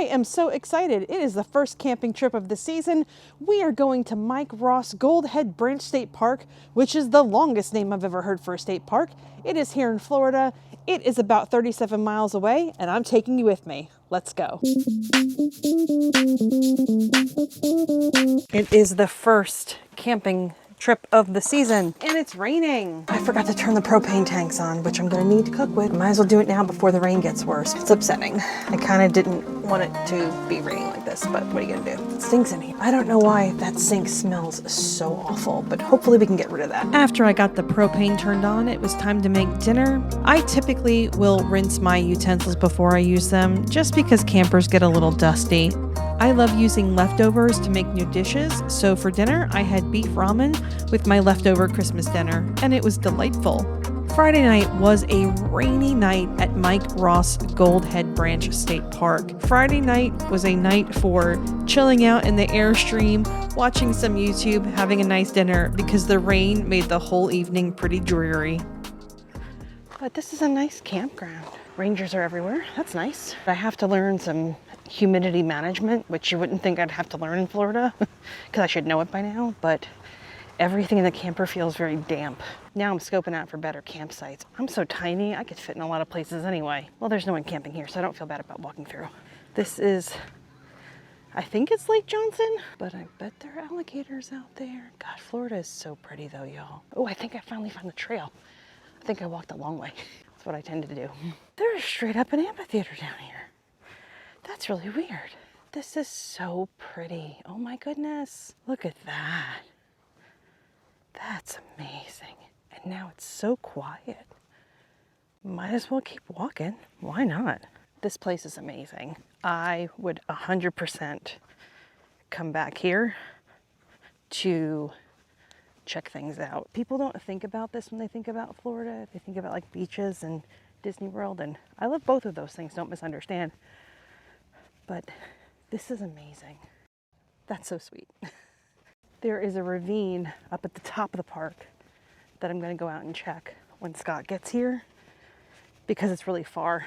I am so excited. It is the first camping trip of the season. We are going to Mike Roess Gold Head Branch State Park, which is the longest name I've ever heard for a state park. It is here in Florida. It is about 37 miles away, and I'm taking you with me. Let's go. It is the first camping trip of the season, and it's raining. I forgot to turn the propane tanks on, which I'm gonna need to cook with. Might as well do it now before the rain gets worse. It's upsetting. I kind of didn't want it to be raining like this, but what are you gonna do? It stinks in here. I don't know why that sink smells so awful, but hopefully we can get rid of that. After I got the propane turned on, it was time to make dinner. I typically will rinse my utensils before I use them, just because campers get a little dusty. I love using leftovers to make new dishes, so for dinner I had beef ramen with my leftover Christmas dinner, and it was delightful. Friday night was a rainy night at Mike Roess Gold Head Branch State Park. Friday night was a night for chilling out in the Airstream, watching some YouTube, having a nice dinner, because the rain made the whole evening pretty dreary. But this is a nice campground. Rangers are everywhere. That's nice. I have to learn some humidity management, which you wouldn't think I'd have to learn in Florida because I should know it by now, but everything in the camper feels very damp. Now I'm scoping out for better campsites. I'm so tiny, I could fit in a lot of places anyway. Well, there's no one camping here, so I don't feel bad about walking through. This is, I think it's Lake Johnson, but I bet there are alligators out there. God, Florida is so pretty though, y'all. Oh, I think I finally found the trail. I think I walked a long way. That's what I tend to do. There's straight up an amphitheater down here. That's really weird. This is so pretty. Oh my goodness. Look at that. That's amazing. And now it's so quiet. Might as well keep walking. Why not? This place is amazing. I would 100% come back here to check things out. People don't think about this when they think about Florida. They think about like beaches and Disney World, and I love both of those things, don't misunderstand. But this is amazing. That's so sweet. There is a ravine up at the top of the park that I'm going to go out and check when Scott gets here, because it's really far.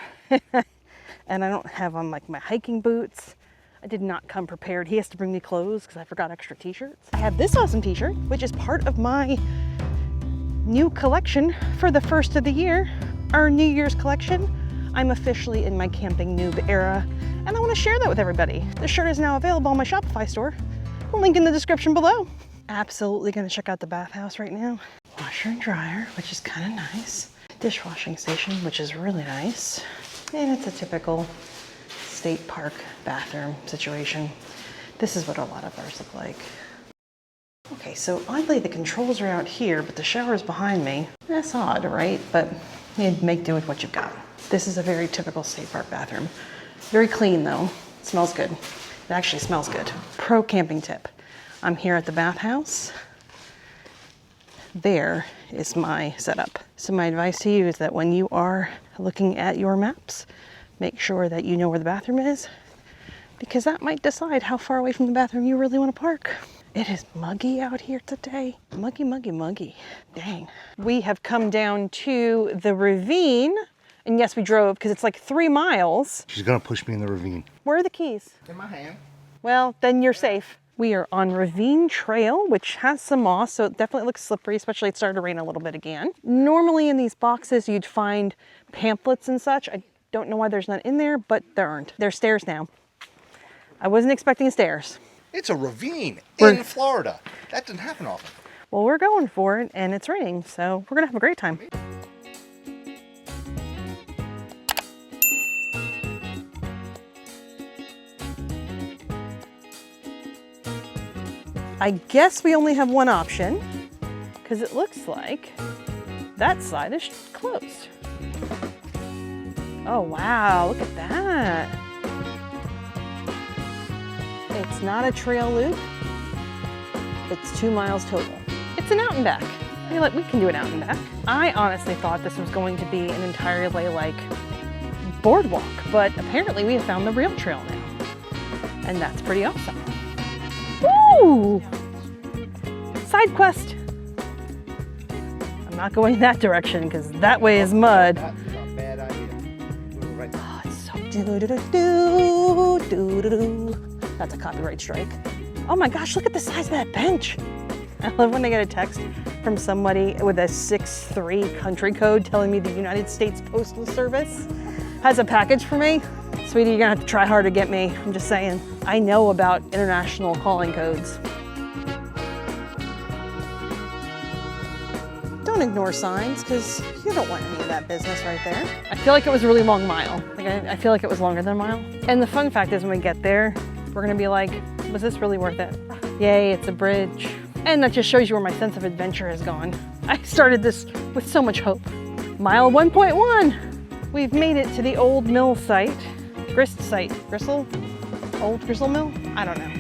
And I don't have on like my hiking boots. I did not come prepared. He has to bring me clothes because I forgot extra t-shirts. I have this awesome t-shirt, which is part of my new collection for the first of the year, our New Year's collection. I'm officially in my camping noob era, and I want to share that with everybody. This shirt is now available on my Shopify store. Link in the description below. Absolutely going to check out the bathhouse right now. Washer and dryer, which is kind of nice. Dishwashing station, which is really nice. And it's a typical state park bathroom situation. This is what a lot of ours look like. Okay, so oddly the controls are out here, but the shower's behind me. That's odd, right? But you make do with what you've got. This is a very typical state park bathroom. Very clean though. It smells good. It actually smells good. Pro camping tip. I'm here at the bathhouse. There is my setup. So my advice to you is that when you are looking at your maps, make sure that you know where the bathroom is, because that might decide how far away from the bathroom you really want to park. It is muggy out here today. Muggy, muggy, muggy. Dang. We have come down to the ravine. And yes, we drove because it's like 3 miles. She's gonna push me in the ravine. Where are the keys? In my hand. Well, then you're safe. We are on Ravine Trail, which has some moss, so it definitely looks slippery, especially it started to rain a little bit again. Normally in these boxes, you'd find pamphlets and such. I don't know why there's none in there, but there aren't. There's stairs now. I wasn't expecting stairs. It's a ravine in Florida. That doesn't happen often. Well, we're going for it, and it's raining, so we're gonna have a great time. I guess we only have one option, because it looks like that side is closed. Oh wow, look at that. It's not a trail loop. It's 2 miles total. It's an out and back. I feel like we can do an out and back. I honestly thought this was going to be an entirely like boardwalk, but apparently we have found the real trail now. And that's pretty awesome. Woo! Side quest. I'm not going that direction because that way is mud. That's a bad idea. Right. Oh, it's so do do do do do That's a copyright strike. Oh my gosh, look at the size of that bench. I love when I get a text from somebody with a 6'3" country code telling me the United States Postal Service has a package for me. Sweetie, you're gonna have to try hard to get me. I'm just saying. I know about international calling codes. Don't ignore signs, because you don't want any of that business right there. I feel like it was a really long mile. Like I feel like it was longer than a mile. And the fun fact is when we get there, we're gonna be like, was this really worth it? Yay, it's a bridge. And that just shows you where my sense of adventure has gone. I started this with so much hope. Mile 1.1. We've made it to the old mill site. Grist site. Gristle? Old Gristle Mill? I don't know.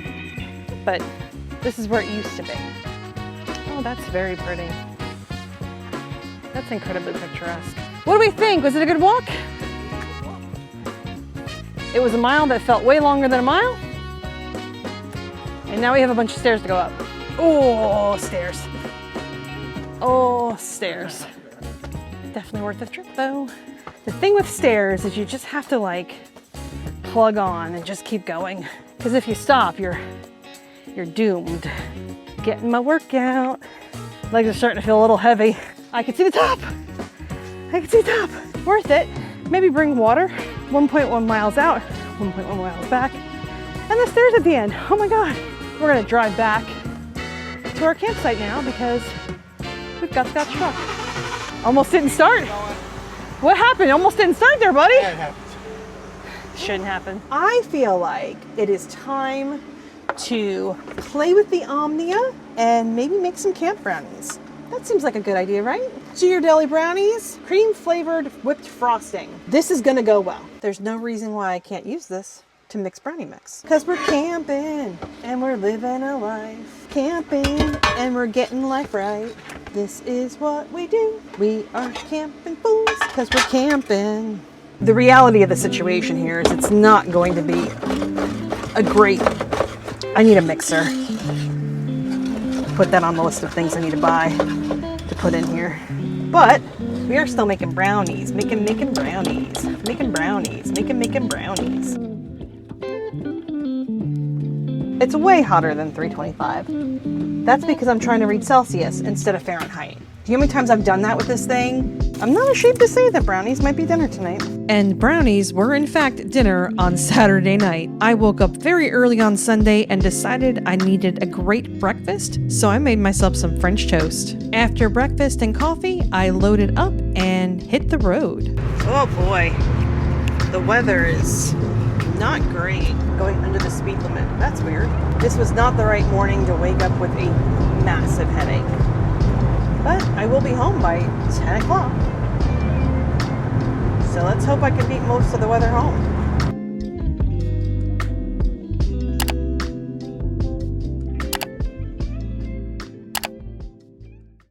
But this is where it used to be. Oh, that's very pretty. That's incredibly picturesque. What do we think? Was it a good walk? It was a mile that felt way longer than a mile. And now we have a bunch of stairs to go up. Oh, stairs. Oh, stairs. Definitely worth the trip though. The thing with stairs is you just have to like plug on and just keep going. Because if you stop, you're doomed. Getting my workout. Legs are starting to feel a little heavy. I can see the top. I can see the top. Worth it. Maybe bring water. 1.1 miles out, 1.1 miles back. And the stairs at the end. Oh my God. We're gonna drive back to our campsite now because we've got Scott's truck. Almost didn't start. What happened? Almost didn't start there, buddy. Yeah, it happened. Shouldn't happen. I feel like it is time to play with the Omnia and maybe make some camp brownies. That seems like a good idea, right? Ghirardelli brownies, cream flavored whipped frosting. This is gonna go well. There's no reason why I can't use this to mix brownie mix. Cause we're camping and we're living a life. Camping and we're getting life right. This is what we do. We are camping fools cause we're camping. The reality of the situation here is it's not going to be a great, I need a mixer. Put that on the list of things I need to buy to put in here. But we are still making brownies, making brownies, making brownies, making brownies. It's way hotter than 325. That's because I'm trying to read Celsius instead of Fahrenheit. Do you know how many times I've done that with this thing? I'm not ashamed to say that brownies might be dinner tonight. And brownies were in fact dinner on Saturday night. I woke up very early on Sunday and decided I needed a great breakfast, so I made myself some French toast. After breakfast and coffee, I loaded up and hit the road. Oh boy, the weather is not great. Going under the speed limit. That's weird. This was not the right morning to wake up with a massive headache. But I will be home by 10 o'clock. So let's hope I can beat most of the weather home.